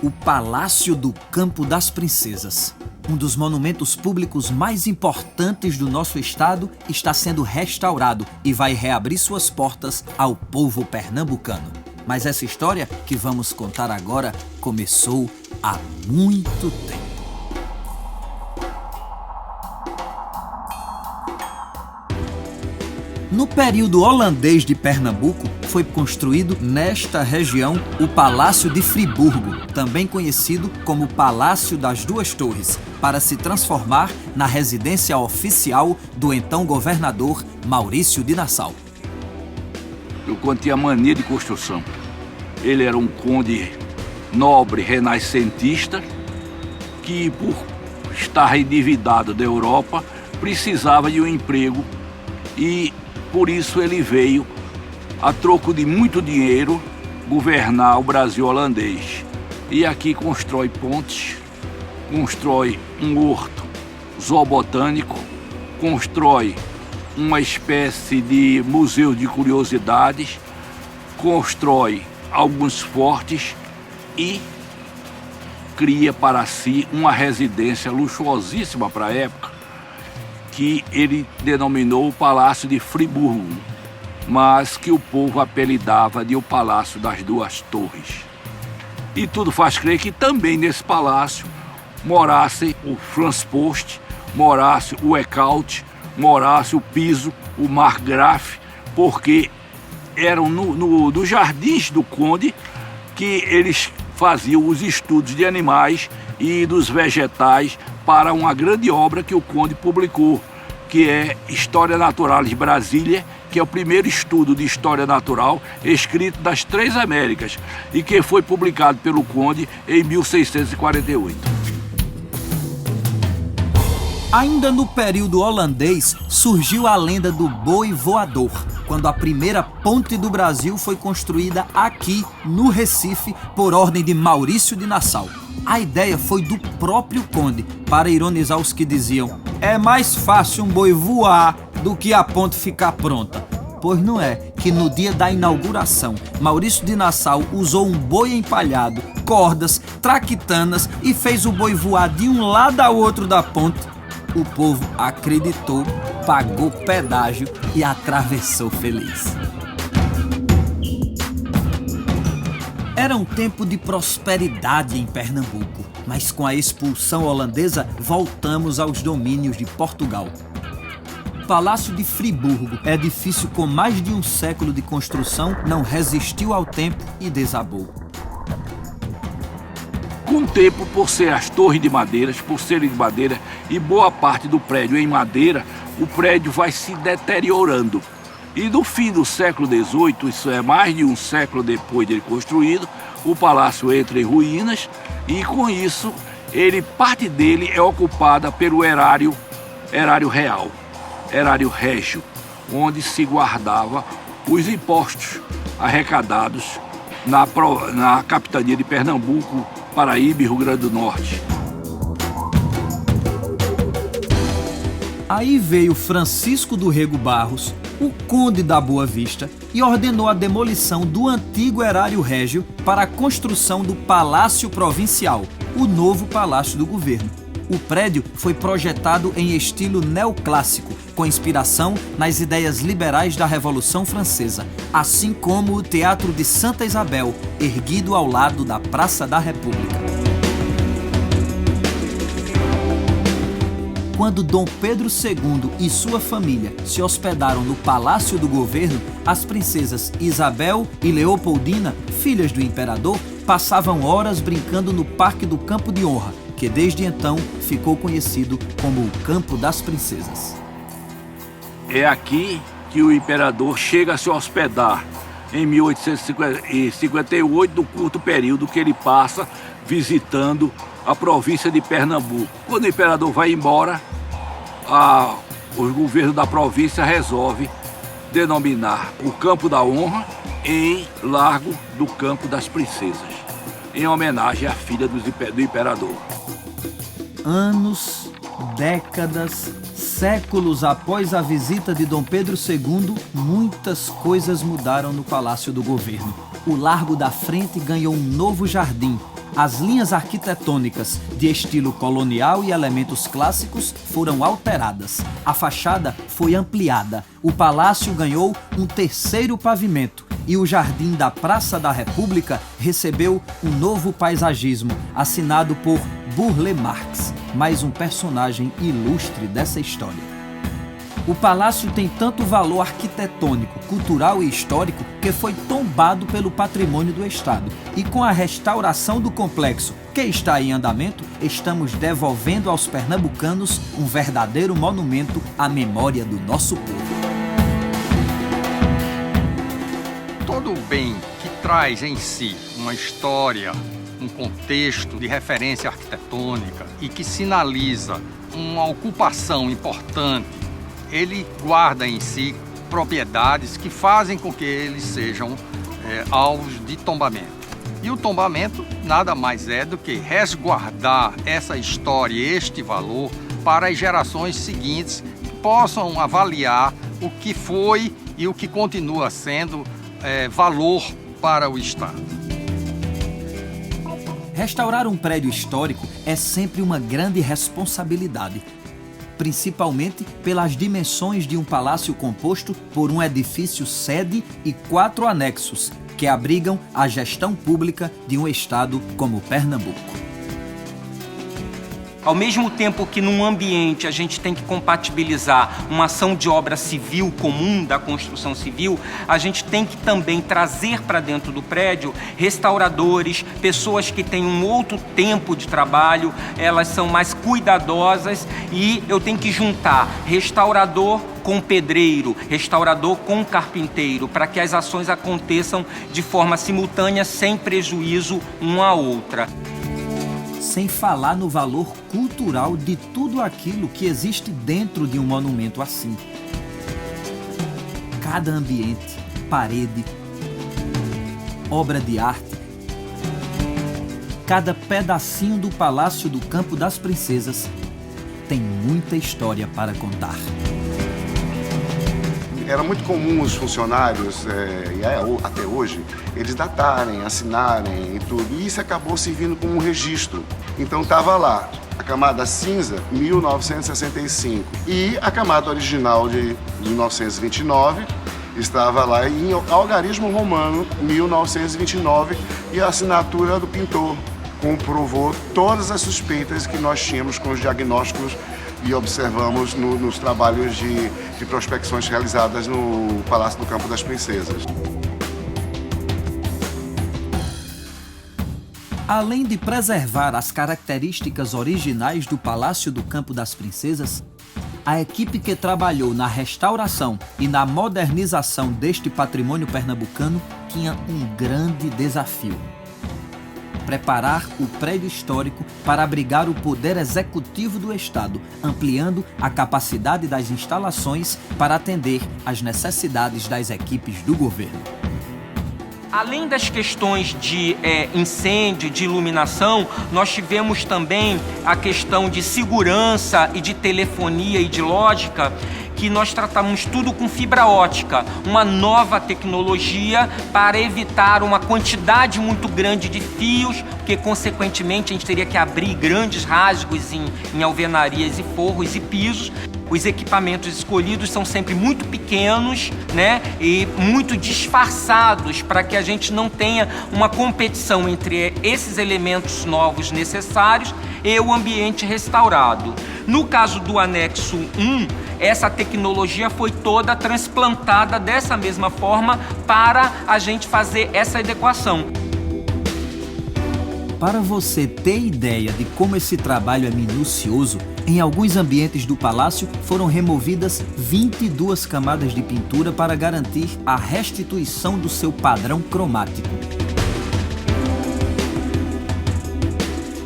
o Palácio do Campo das Princesas. Um dos monumentos públicos mais importantes do nosso estado está sendo restaurado e vai reabrir suas portas ao povo pernambucano. Mas essa história que vamos contar agora começou há muito tempo. No período holandês de Pernambuco, foi construído nesta região o Palácio de Friburgo, também conhecido como Palácio das Duas Torres, para se transformar na residência oficial do então governador Maurício de Nassau. O conde tinha mania de construção. Ele era um conde nobre, renascentista, que por estar endividado da Europa, precisava de um emprego e por isso ele veio, a troco de muito dinheiro, governar o Brasil holandês. E aqui constrói pontes, constrói um horto zoobotânico, constrói uma espécie de museu de curiosidades, constrói alguns fortes e cria para si uma residência luxuosíssima para a época, que ele denominou o Palácio de Friburgo, mas que o povo apelidava de o Palácio das Duas Torres. E tudo faz crer que também nesse palácio morasse o Franz Post, morasse o Eckhout, morasse o Piso, o Markgraf, porque eram nos jardins do conde que eles faziam os estudos de animais e dos vegetais para uma grande obra que o conde publicou, que é História Naturalis Brasilia, que é o primeiro estudo de história natural escrito das três Américas e que foi publicado pelo conde em 1648. Ainda no período holandês, surgiu a lenda do boi voador, quando a primeira ponte do Brasil foi construída aqui, no Recife, por ordem de Maurício de Nassau. A ideia foi do próprio conde, para ironizar os que diziam: é mais fácil um boi voar do que a ponte ficar pronta. Pois não é que no dia da inauguração, Maurício de Nassau usou um boi empalhado, cordas, traquitanas e fez o boi voar de um lado ao outro da ponte. O povo acreditou, pagou pedágio e atravessou feliz. Era um tempo de prosperidade em Pernambuco, mas com a expulsão holandesa voltamos aos domínios de Portugal. O Palácio de Friburgo, edifício com mais de um século de construção, não resistiu ao tempo e desabou. Com o tempo, por ser as torres de madeiras, por serem de madeira e boa parte do prédio em madeira, o prédio vai se deteriorando. E no fim do século XVIII, isso é mais de um século depois de ele construído, o palácio entra em ruínas e com isso, parte dele é ocupada pelo erário real, erário régio, onde se guardava os impostos arrecadados na capitania de Pernambuco, Paraíba e Rio Grande do Norte. Aí veio Francisco do Rego Barros, o conde da Boa Vista, e ordenou a demolição do antigo erário régio para a construção do Palácio Provincial, o novo Palácio do Governo. O prédio foi projetado em estilo neoclássico, com inspiração nas ideias liberais da Revolução Francesa, assim como o Teatro de Santa Isabel, erguido ao lado da Praça da República. Quando Dom Pedro II e sua família se hospedaram no Palácio do Governo, as princesas Isabel e Leopoldina, filhas do imperador, passavam horas brincando no Parque do Campo de Honra, que desde então ficou conhecido como o Campo das Princesas. É aqui que o imperador chega a se hospedar em 1858, no curto período que ele passa visitando a província de Pernambuco. Quando o imperador vai embora, o governo da província resolve denominar o Campo da Honra em Largo do Campo das Princesas, em homenagem à filha do imperador. Anos, décadas, séculos após a visita de Dom Pedro II, muitas coisas mudaram no Palácio do Governo. O Largo da Frente ganhou um novo jardim, As linhas arquitetônicas de estilo colonial e elementos clássicos foram alteradas. A fachada foi ampliada. O palácio ganhou um terceiro pavimento e o jardim da Praça da República recebeu um novo paisagismo, assinado por Burle Marx, mais um personagem ilustre dessa história. O palácio tem tanto valor arquitetônico, cultural e histórico que foi tombado pelo patrimônio do Estado. E com a restauração do complexo, que está em andamento, estamos devolvendo aos pernambucanos um verdadeiro monumento à memória do nosso povo. Todo bem que traz em si uma história, um contexto de referência arquitetônica e que sinaliza uma ocupação importante, ele guarda em si propriedades que fazem com que eles sejam alvos de tombamento. E o tombamento nada mais é do que resguardar essa história e este valor para as gerações seguintes que possam avaliar o que foi e o que continua sendo valor para o Estado. Restaurar um prédio histórico é sempre uma grande responsabilidade, principalmente pelas dimensões de um palácio composto por um edifício sede e 4 anexos, que abrigam a gestão pública de um estado como Pernambuco. Ao mesmo tempo que num ambiente a gente tem que compatibilizar uma ação de obra civil comum da construção civil, a gente tem que também trazer para dentro do prédio restauradores, pessoas que têm um outro tempo de trabalho, elas são mais cuidadosas e eu tenho que juntar restaurador com pedreiro, restaurador com carpinteiro, para que as ações aconteçam de forma simultânea, sem prejuízo uma à outra. Sem falar no valor cultural de tudo aquilo que existe dentro de um monumento assim. Cada ambiente, parede, obra de arte, cada pedacinho do Palácio do Campo das Princesas tem muita história para contar. Era muito comum os funcionários, e até hoje, eles datarem, assinarem e tudo. E isso acabou servindo como um registro. Então estava lá, a camada cinza, 1965. E a camada original de 1929 estava lá em algarismo romano, 1929. E a assinatura do pintor comprovou todas as suspeitas que nós tínhamos com os diagnósticos e observamos nos trabalhos de prospecções realizadas no Palácio do Campo das Princesas. Além de preservar as características originais do Palácio do Campo das Princesas, a equipe que trabalhou na restauração e na modernização deste patrimônio pernambucano tinha um grande desafio: preparar o prédio histórico para abrigar o poder executivo do Estado, ampliando a capacidade das instalações para atender às necessidades das equipes do governo. Além das questões de incêndio, de iluminação, nós tivemos também a questão de segurança e de telefonia e de lógica, que nós tratamos tudo com fibra ótica, uma nova tecnologia para evitar uma quantidade muito grande de fios, porque consequentemente a gente teria que abrir grandes rasgos em alvenarias e forros e pisos. Os equipamentos escolhidos são sempre muito pequenos, né, e muito disfarçados, para que a gente não tenha uma competição entre esses elementos novos necessários e o ambiente restaurado. No caso do anexo 1, essa tecnologia foi toda transplantada dessa mesma forma para a gente fazer essa adequação. Para você ter ideia de como esse trabalho é minucioso, em alguns ambientes do palácio foram removidas 22 camadas de pintura para garantir a restituição do seu padrão cromático.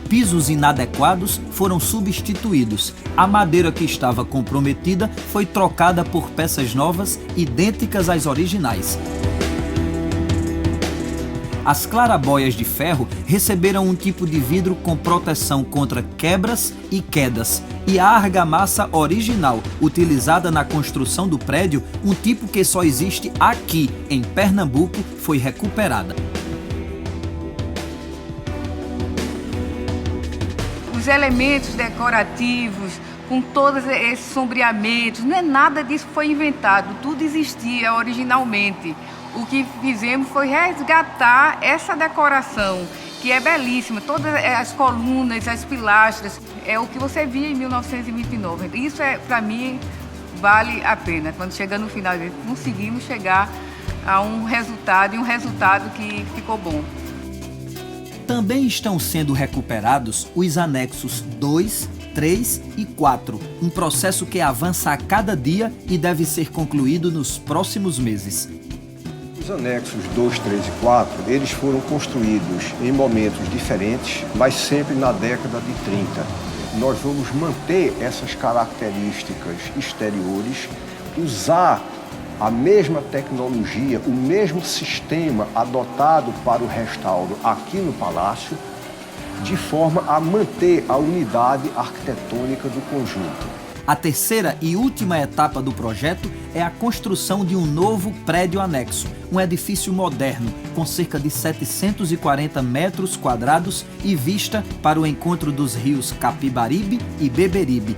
Pisos inadequados foram substituídos. A madeira que estava comprometida foi trocada por peças novas idênticas às originais. As clarabóias de ferro receberam um tipo de vidro com proteção contra quebras e quedas. E a argamassa original, utilizada na construção do prédio, um tipo que só existe aqui em Pernambuco, foi recuperada. os elementos decorativos, com todos esses sombreamentos, não é nada disso que foi inventado, tudo existia originalmente. O que fizemos foi resgatar essa decoração, que é belíssima, todas as colunas, as pilastras, é o que você via em 1929. Isso, para mim, vale a pena. Quando chega no final, conseguimos chegar a um resultado, e um resultado que ficou bom. Também estão sendo recuperados os anexos 2, 3 e 4, um processo que avança a cada dia e deve ser concluído nos próximos meses. Os anexos 2, 3 e 4, eles foram construídos em momentos diferentes, mas sempre na década de 30. Nós vamos manter essas características exteriores, usar a mesma tecnologia, o mesmo sistema adotado para o restauro aqui no Palácio, de forma a manter a unidade arquitetônica do conjunto. A terceira e última etapa do projeto é a construção de um novo prédio anexo, um edifício moderno com cerca de 740 metros quadrados e vista para o encontro dos rios Capibaribe e Beberibe.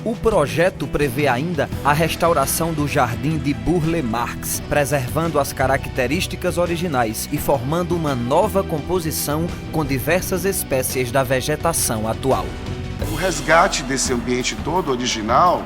O projeto prevê ainda a restauração do Jardim de Burle Marx, preservando as características originais e formando uma nova composição com diversas espécies da vegetação atual. O resgate desse ambiente todo original,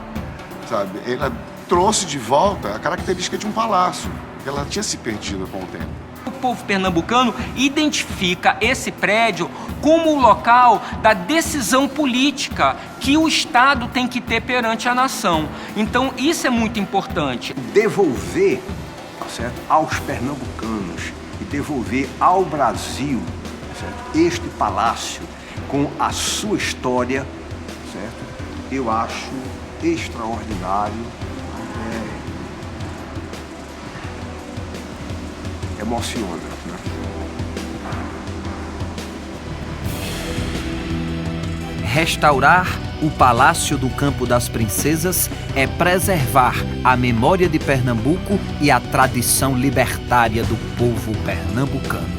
sabe, ela trouxe de volta a característica de um palácio, que ela tinha se perdido com o tempo. O povo pernambucano identifica esse prédio como o local da decisão política que o Estado tem que ter perante a nação. Então, isso é muito importante. Devolver, certo, aos pernambucanos e devolver ao Brasil, certo, este palácio com a sua história, certo, eu acho extraordinário, emociona, né? Restaurar o Palácio do Campo das Princesas é preservar a memória de Pernambuco e a tradição libertária do povo pernambucano.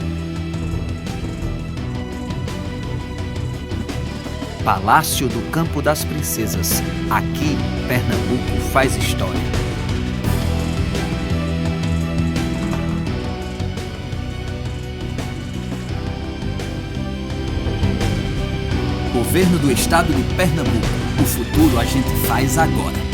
Palácio do Campo das Princesas. Aqui, Pernambuco faz história. Governo do Estado de Pernambuco. O futuro a gente faz agora.